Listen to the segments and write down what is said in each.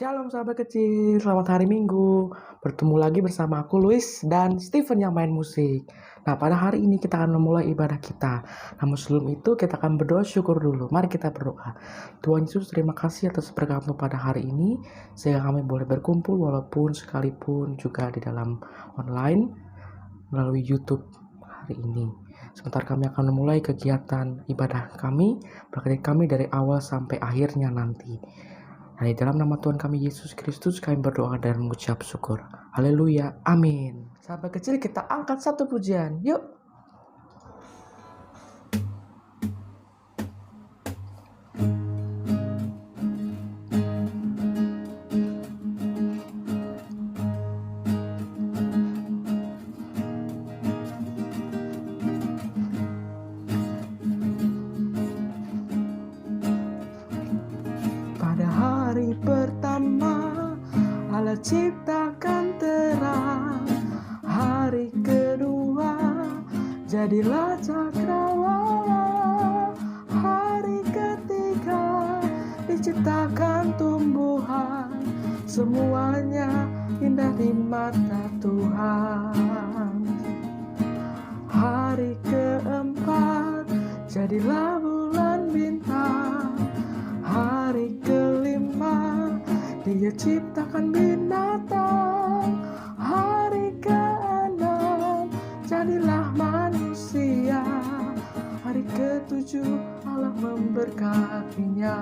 Shalom sahabat kecil, selamat hari Minggu. Bertemu lagi bersama aku Luis dan Steven yang main musik. Nah, pada hari ini kita akan memulai ibadah kita. Namun sebelum itu kita akan berdoa syukur dulu. Mari kita berdoa. Tuhan Yesus, terima kasih atas berkat-Mu pada hari ini, sehingga kami boleh berkumpul walaupun sekalipun juga di dalam online melalui YouTube hari ini. Sebentar kami akan memulai kegiatan ibadah kami, berkati kami dari awal sampai akhirnya nanti. Nah, di dalam nama Tuhan kami Yesus Kristus kami berdoa dan mengucap syukur. Haleluya, amin. Sahabat kecil, kita angkat satu pujian, yuk. Pada hari pertama Allah ciptakan terang, hari kedua jadilah cakrawala, hari ketiga diciptakan tumbuhan, semuanya indah di mata Tuhan. Hari keempat jadilah bulan bintang, hari kelima Dia ciptakan binatang, hari keenam jadilah manusia, hari ketujuh Allah memberkatinya.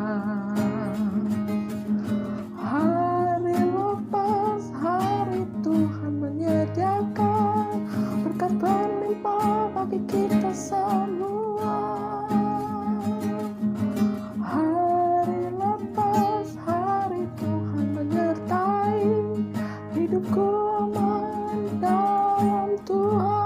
Hari lepas hari Tuhan menyediakan berkat berlimpah bagi kita semua. Hari lepas hari Tuhan menyertai hidupku aman dalam Tuhan.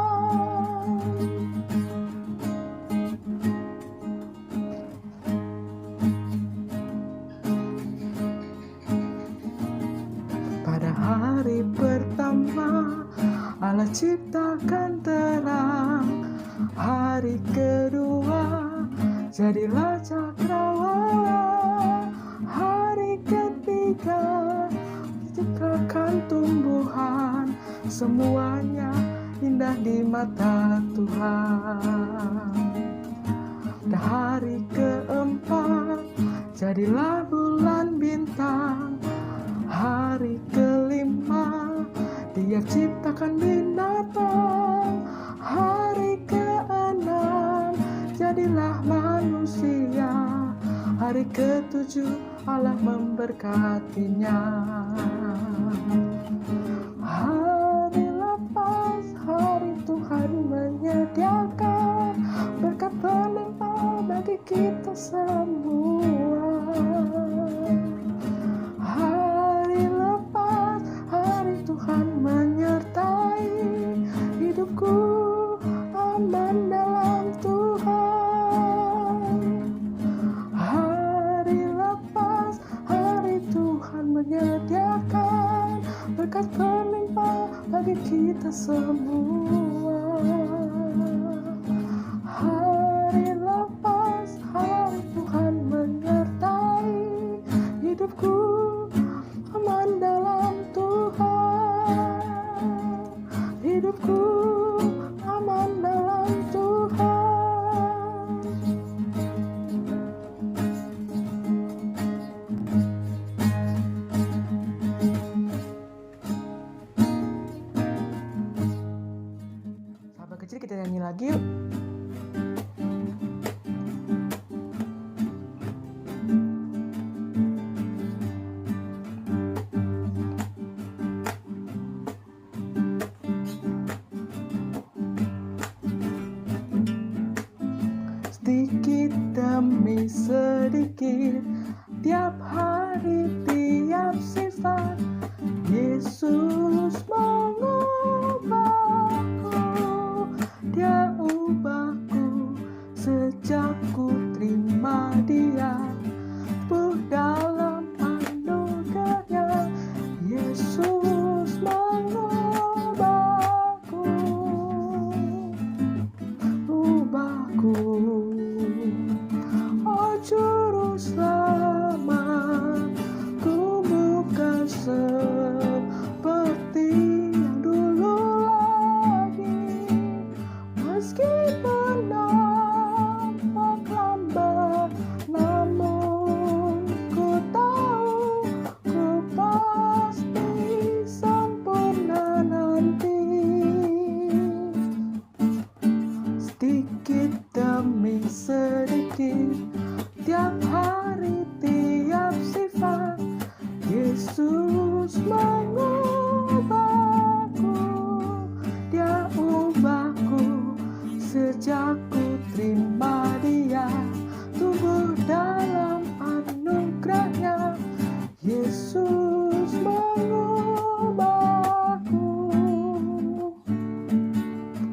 Pada hari pertama Allah ciptakan terang, hari kedua jadilah cakrawala, hari ketiga diciptakan tumbuhan, semuanya indah di mata Tuhan. Pada hari keempat jadilah bulan bintang, hari kelima Dia ciptakan binatang, hari keenam jadilah manusia, hari ketujuh Allah memberkatinya. Hari lepas hari Tuhan menyediakan berkat berlimpah bagi kita semua. Hari lepas hari Tuhan menyertai hidupku aman dalam Tuhan. Hari lepas hari Tuhan menyediakan berkat berlimpah bagi kita semua. Hari lepas hari Tuhan menyertai hidupku aman dalam Tuhan, hidupku aman dalam Tuhan. Sahabat kecil, kita nyanyi lagi yuk. Sedikit demi sedikit, tiap hari, tiap sifat, Yesus mengubahku. Dia ubahku sejak ku terima Dia, penuh dalam anugerahnya. Yesus mengubahku, ubahku. Oh juru selamat, ku bukan tiap hari, tiap sifat. Yesus mengubahku, Dia ubahku sejak ku terima Dia, tumbuh dalam anugerahnya. Yesus mengubahku,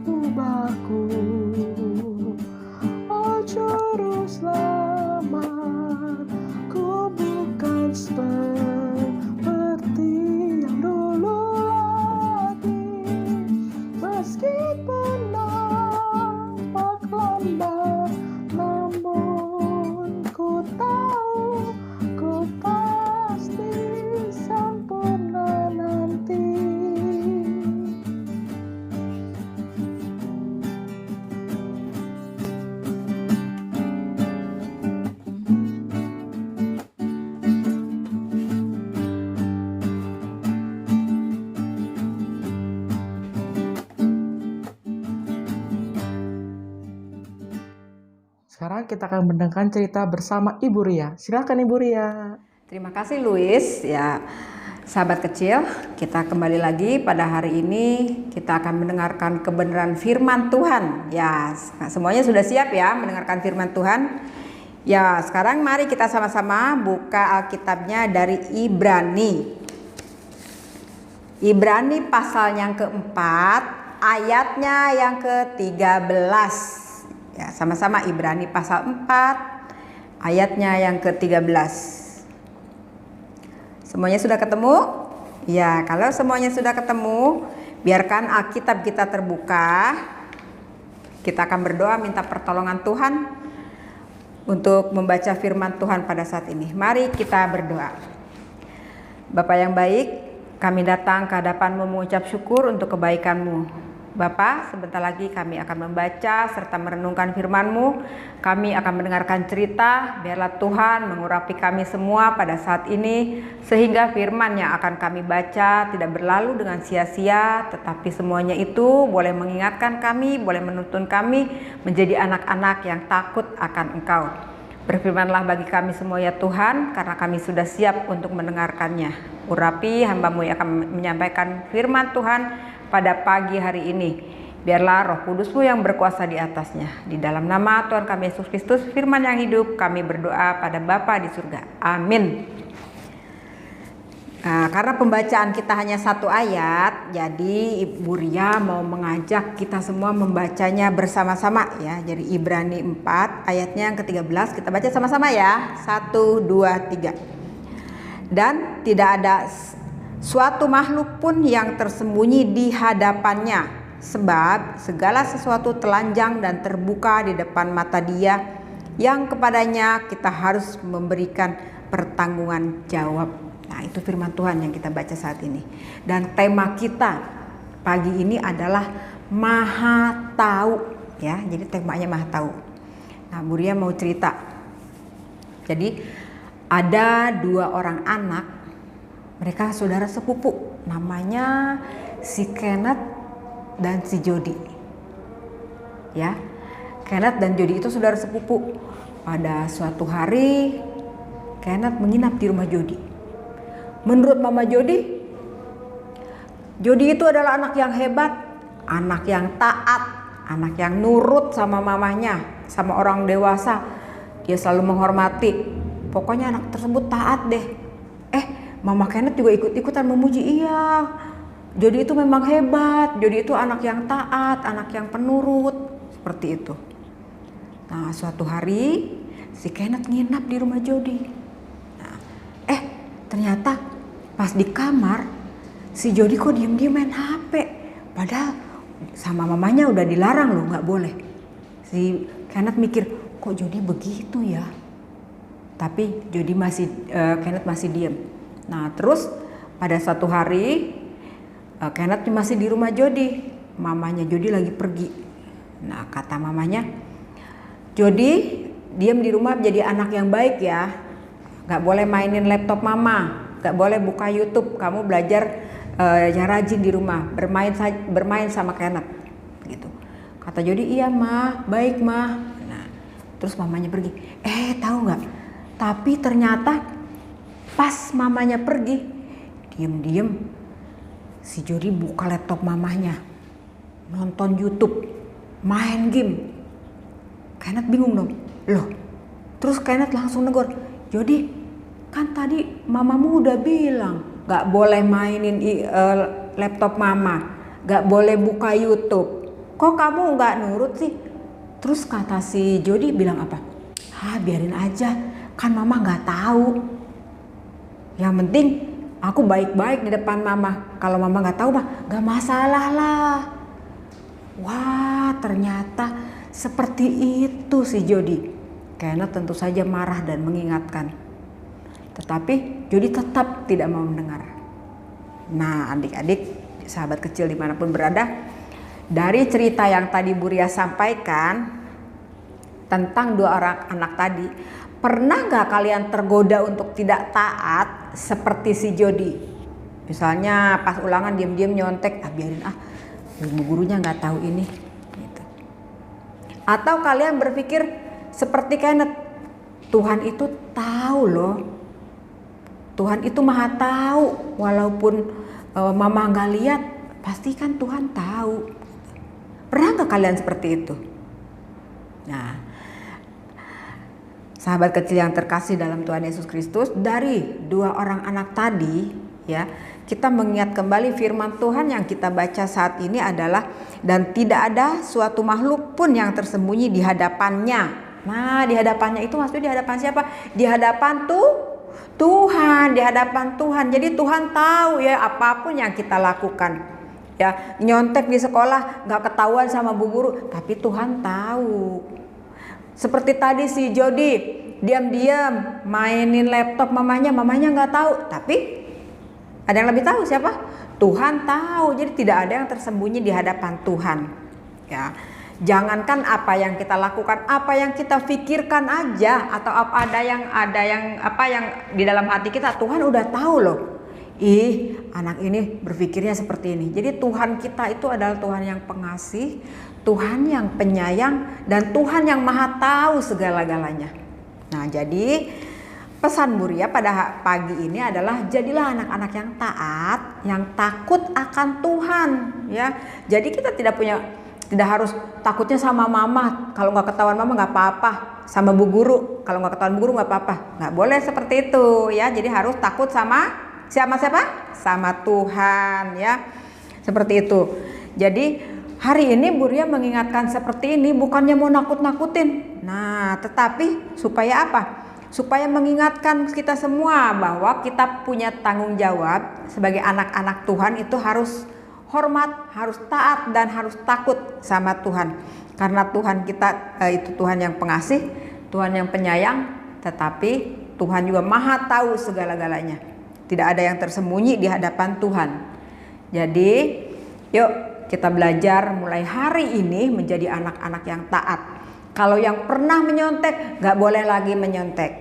ubahku. Oh juru selamat, ku bukan seperti yang dulu lagi, meskipun nampak lambat, namun ku tahu ku pasti sempurna nanti. Sekarang kita akan mendengarkan cerita bersama Ibu Ria. Silakan Ibu Ria. Terima kasih Luis. Ya, sahabat kecil, kita kembali lagi pada hari ini. Kita akan mendengarkan kebenaran firman Tuhan. Ya, semuanya sudah siap ya mendengarkan firman Tuhan. Ya, sekarang mari kita sama-sama buka Alkitabnya dari Ibrani. Ibrani pasal yang keempat, ayatnya yang ke-13. Ya, sama-sama Ibrani pasal 4 ayatnya yang ke-13. Semuanya sudah ketemu? Ya, kalau semuanya sudah ketemu, biarkan Alkitab kita terbuka. Kita akan berdoa minta pertolongan Tuhan untuk membaca firman Tuhan pada saat ini. Mari kita berdoa. Bapa yang baik, kami datang ke hadapan-Mu mengucap syukur untuk kebaikan-Mu. Bapa, sebentar lagi kami akan membaca serta merenungkan firman-Mu. Kami akan mendengarkan cerita, biarlah Tuhan mengurapi kami semua pada saat ini, sehingga firman yang akan kami baca tidak berlalu dengan sia-sia, tetapi semuanya itu boleh mengingatkan kami, boleh menuntun kami menjadi anak-anak yang takut akan Engkau. Berfirmanlah bagi kami semua ya Tuhan, karena kami sudah siap untuk mendengarkannya. Urapi hamba-Mu yang akan menyampaikan firman Tuhan pada pagi hari ini. Biarlah Roh Kudus-Mu yang berkuasa di atasnya. Di dalam nama Tuhan kami Yesus Kristus, firman yang hidup, kami berdoa pada Bapa di surga. Amin. Karena pembacaan kita hanya satu ayat, jadi Ibu Ria mau mengajak kita semua membacanya bersama-sama ya. Jadi Ibrani 4 ayatnya yang ke-13 kita baca sama-sama ya. 1, 2, 3. Dan tidak ada suatu makhluk pun yang tersembunyi di hadapannya, sebab segala sesuatu telanjang dan terbuka di depan mata Dia, yang kepadanya kita harus memberikan pertanggungan jawab. Nah, itu firman Tuhan yang kita baca saat ini. Dan tema kita pagi ini adalah Maha Tahu ya. Jadi temanya Maha Tahu. Nah, Bu Ria mau cerita. Jadi ada 2 orang anak, mereka saudara sepupu, namanya si Kenneth dan si Jody. Ya, Kenneth dan Jody itu saudara sepupu. Pada suatu hari, Kenneth menginap di rumah Jody. Menurut Mama Jody, Jody itu adalah anak yang hebat, anak yang taat, anak yang nurut sama mamanya, sama orang dewasa. Dia selalu menghormati. Pokoknya anak tersebut taat deh. Mama Kenneth juga ikut-ikutan memuji, iya, Jody itu memang hebat, Jody itu anak yang taat, anak yang penurut, seperti itu. Nah, suatu hari si Kenneth nginap di rumah Jody. Nah, ternyata pas di kamar si Jody kok diam-diam main HP, padahal sama mamanya udah dilarang loh, nggak boleh. Si Kenneth mikir, kok Jody begitu ya? Tapi Kenneth masih diam. Nah, terus pada satu hari Kenneth masih di rumah Jody, mamanya Jody lagi pergi. Nah, kata mamanya, Jody diam di rumah jadi anak yang baik ya, gak boleh mainin laptop mama, gak boleh buka YouTube, kamu belajar yang rajin di rumah, bermain sama Kenneth gitu. Kata Jody, iya mah, baik mah. Nah, terus mamanya pergi. Tahu nggak, Tapi ternyata pas mamanya pergi, diem-diem si Jody buka laptop mamanya, nonton YouTube, main game. Kenneth bingung dong. Loh, terus Kenneth langsung negor, Jody, kan tadi mamamu udah bilang gak boleh mainin laptop mama, gak boleh buka YouTube. Kok kamu gak nurut sih? Terus kata si Jody bilang apa? Biarin aja, kan mama gak tahu. Yang penting aku baik-baik di depan mama. Kalau mama gak tahu mah gak masalah lah. Wah, ternyata seperti itu si Jody. Kenneth tentu saja marah dan mengingatkan. Tetapi Jody tetap tidak mau mendengar. Nah, adik-adik, sahabat kecil dimanapun berada, dari cerita yang tadi Bu Ria sampaikan tentang 2 orang anak tadi, pernah gak kalian tergoda untuk tidak taat seperti si Jody? Misalnya pas ulangan diam-diam nyontek, biarin ibu gurunya gak tahu ini gitu. Atau kalian berpikir seperti Kenneth, Tuhan itu tahu loh, Tuhan itu maha tahu, walaupun mama gak lihat, pasti kan Tuhan tahu. Pernah gak kalian seperti itu? Nah, sahabat kecil yang terkasih dalam Tuhan Yesus Kristus, dari 2 orang anak tadi ya, kita mengingat kembali firman Tuhan yang kita baca saat ini adalah, dan tidak ada suatu makhluk pun yang tersembunyi di hadapannya. Nah, di hadapannya itu maksudnya di hadapan siapa? Di hadapan Tuhan, di hadapan Tuhan. Jadi Tuhan tahu ya apapun yang kita lakukan. Ya, nyontek di sekolah nggak ketahuan sama bu guru, tapi Tuhan tahu. Seperti tadi si Jody diam-diam mainin laptop mamanya nggak tahu, tapi ada yang lebih tahu siapa? Tuhan tahu. Jadi tidak ada yang tersembunyi di hadapan Tuhan. Ya, jangankan apa yang kita lakukan, apa yang kita pikirkan aja, atau ada yang di dalam hati kita, Tuhan udah tahu loh. Anak ini berpikirnya seperti ini. Jadi Tuhan kita itu adalah Tuhan yang pengasih, Tuhan yang penyayang, dan Tuhan yang maha tahu segala-galanya. Nah, jadi pesan Bu Ria pada pagi ini adalah jadilah anak-anak yang taat, yang takut akan Tuhan ya. Jadi kita tidak harus takutnya sama mama, kalau nggak ketahuan mama nggak apa-apa, sama bu guru kalau nggak ketahuan bu guru nggak apa-apa, nggak boleh seperti itu ya. Jadi harus takut sama siapa? Sama Tuhan ya, seperti itu. Jadi hari ini Bu Ria mengingatkan seperti ini, bukannya mau nakut-nakutin, nah tetapi supaya apa? Supaya mengingatkan kita semua bahwa kita punya tanggung jawab sebagai anak-anak Tuhan, itu harus hormat, harus taat, dan harus takut sama Tuhan. Karena Tuhan kita itu Tuhan yang pengasih, Tuhan yang penyayang, tetapi Tuhan juga maha tahu segala-galanya. Tidak ada yang tersembunyi di hadapan Tuhan. Jadi yuk kita belajar mulai hari ini menjadi anak-anak yang taat. Kalau yang pernah menyontek gak boleh lagi menyontek.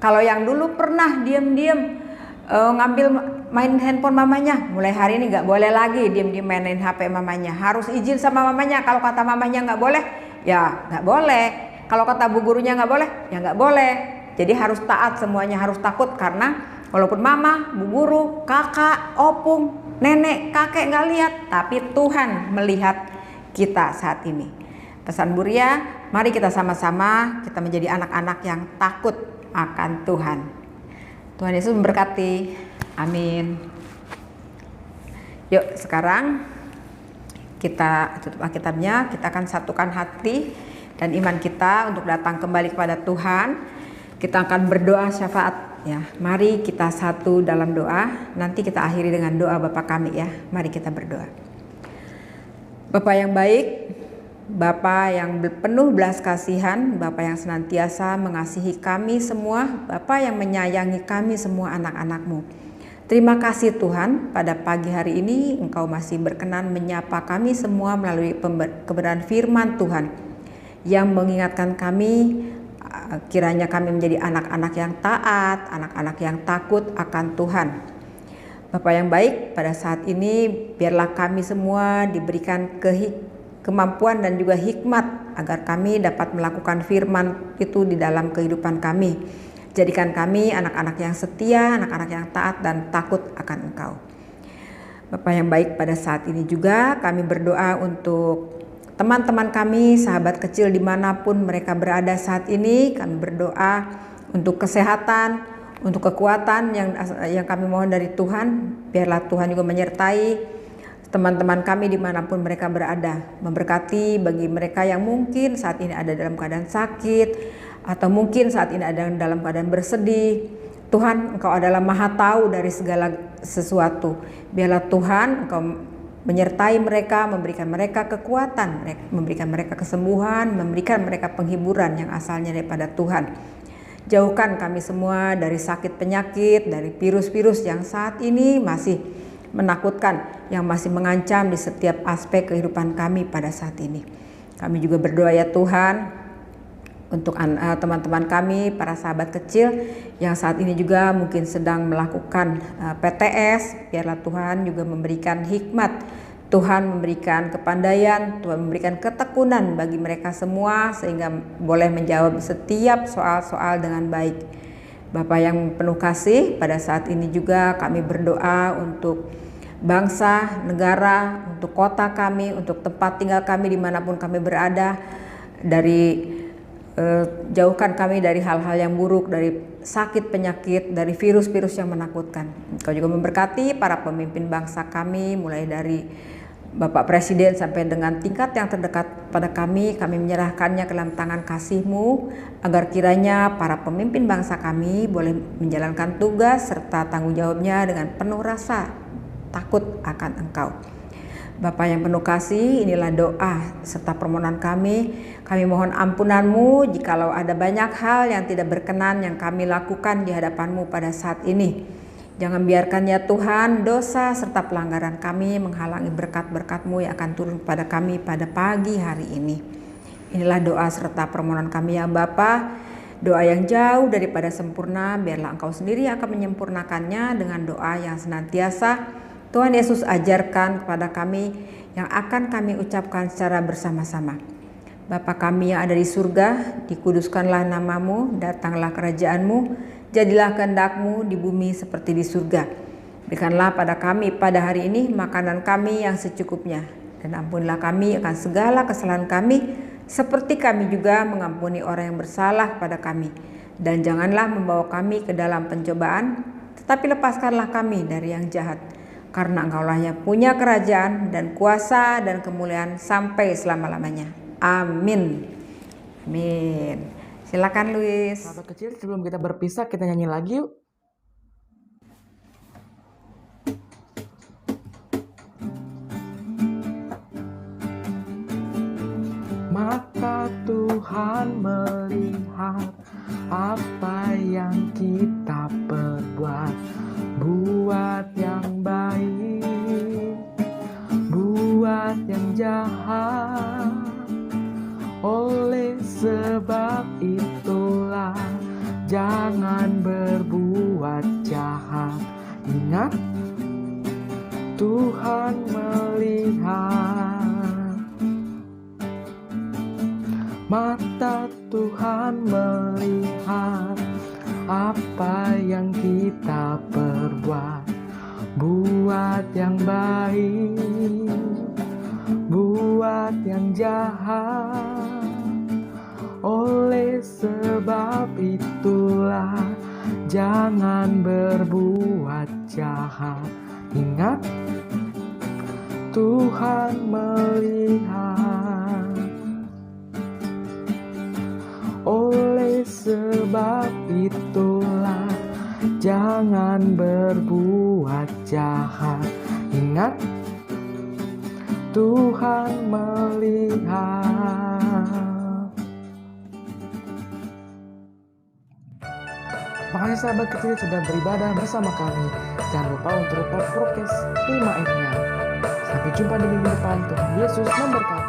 Kalau yang dulu pernah diam-diam ngambil main handphone mamanya, mulai hari ini gak boleh lagi diam-diam mainin HP mamanya. Harus izin sama mamanya. Kalau kata mamanya gak boleh, ya gak boleh. Kalau kata bu gurunya gak boleh, ya gak boleh. Jadi harus taat, semuanya harus takut. Karena walaupun mama, bu guru, kakak, opung, nenek, kakek gak lihat, tapi Tuhan melihat kita saat ini. Pesan Bu Ria, mari kita sama-sama kita menjadi anak-anak yang takut akan Tuhan. Tuhan Yesus memberkati. Amin. Yuk sekarang kita tutup Alkitabnya, kita akan satukan hati dan iman kita untuk datang kembali kepada Tuhan. Kita akan berdoa syafaat ya. Mari kita satu dalam doa. Nanti kita akhiri dengan doa Bapa kami ya. Mari kita berdoa. Bapa yang baik, Bapa yang penuh belas kasihan, Bapa yang senantiasa mengasihi kami semua, Bapa yang menyayangi kami semua anak-anak-Mu. Terima kasih Tuhan, pada pagi hari ini Engkau masih berkenan menyapa kami semua melalui kebenaran firman Tuhan yang mengingatkan kami, kiranya kami menjadi anak-anak yang taat, anak-anak yang takut akan Tuhan. Bapak yang baik, pada saat ini biarlah kami semua diberikan kemampuan dan juga hikmat agar kami dapat melakukan firman itu di dalam kehidupan kami. Jadikan kami anak-anak yang setia, anak-anak yang taat dan takut akan Engkau. Bapa yang baik, pada saat ini juga kami berdoa untuk teman-teman kami, sahabat kecil dimanapun mereka berada saat ini. Kami berdoa untuk kesehatan, untuk kekuatan yang kami mohon dari Tuhan. Biarlah Tuhan juga menyertai teman-teman kami dimanapun mereka berada. Memberkati bagi mereka yang mungkin saat ini ada dalam keadaan sakit, atau mungkin saat ini ada dalam keadaan bersedih. Tuhan, Engkau adalah Maha Tahu dari segala sesuatu. Biarlah Tuhan Engkau menyertai mereka, memberikan mereka kekuatan, memberikan mereka kesembuhan, memberikan mereka penghiburan yang asalnya daripada Tuhan. Jauhkan kami semua dari sakit penyakit, dari virus-virus yang saat ini masih menakutkan, yang masih mengancam di setiap aspek kehidupan kami pada saat ini. Kami juga berdoa ya Tuhan, untuk teman-teman kami, para sahabat kecil yang saat ini juga mungkin sedang melakukan PTS. Biarlah Tuhan juga memberikan hikmat, Tuhan memberikan kepandaian, Tuhan memberikan ketekunan bagi mereka semua sehingga boleh menjawab setiap soal-soal dengan baik. Bapa yang penuh kasih, pada saat ini juga kami berdoa untuk bangsa, negara, untuk kota kami, untuk tempat tinggal kami dimanapun kami berada. Jauhkan kami dari hal-hal yang buruk, dari sakit penyakit, dari virus-virus yang menakutkan. Engkau juga memberkati para pemimpin bangsa kami, mulai dari Bapak Presiden sampai dengan tingkat yang terdekat pada kami menyerahkannya ke dalam tangan kasih-Mu, agar kiranya para pemimpin bangsa kami boleh menjalankan tugas serta tanggung jawabnya dengan penuh rasa takut akan Engkau. Bapa yang penuh kasih, inilah doa serta permohonan kami. Kami mohon ampunan-Mu jikalau ada banyak hal yang tidak berkenan yang kami lakukan di hadapan-Mu pada saat ini. Jangan biarkan ya Tuhan dosa serta pelanggaran kami menghalangi berkat-berkat-Mu yang akan turun kepada kami pada pagi hari ini. Inilah doa serta permohonan kami ya Bapa. Doa yang jauh daripada sempurna, biarlah Engkau sendiri yang akan menyempurnakannya dengan doa yang senantiasa Tuhan Yesus ajarkan kepada kami, yang akan kami ucapkan secara bersama-sama. Bapa kami yang ada di surga, dikuduskanlah nama-Mu, datanglah kerajaan-Mu, jadilah kehendak-Mu di bumi seperti di surga. Berikanlah pada kami pada hari ini makanan kami yang secukupnya, dan ampunilah kami akan segala kesalahan kami, seperti kami juga mengampuni orang yang bersalah kepada kami. Dan janganlah membawa kami ke dalam pencobaan, tetapi lepaskanlah kami dari yang jahat. Karena Engkaulah yang punya kerajaan dan kuasa dan kemuliaan sampai selama-lamanya. Amin. Amin. Silakan Luis. Sahabat kecil, sebelum kita berpisah, kita nyanyi lagi yuk. Mata Tuhan melihat apa yang kita perbuat, buat yang baik, buat yang jahat. Oleh sebab itulah jangan berbuat jahat. Ingat, Tuhan melihat. Mata Tuhan melihat apa yang kita perbuat, buat yang baik, buat yang jahat. Oleh sebab itulah jangan berbuat jahat. Ingat, Tuhan melihat. Oleh sebab itulah jangan berbuat jahat. Ingat, Tuhan melihat. Makasih sahabat kecil sudah beribadah bersama kami. Jangan lupa untuk tetap prokes 5M-nya. Sampai jumpa di minggu depan. Tuhan Yesus memberkati.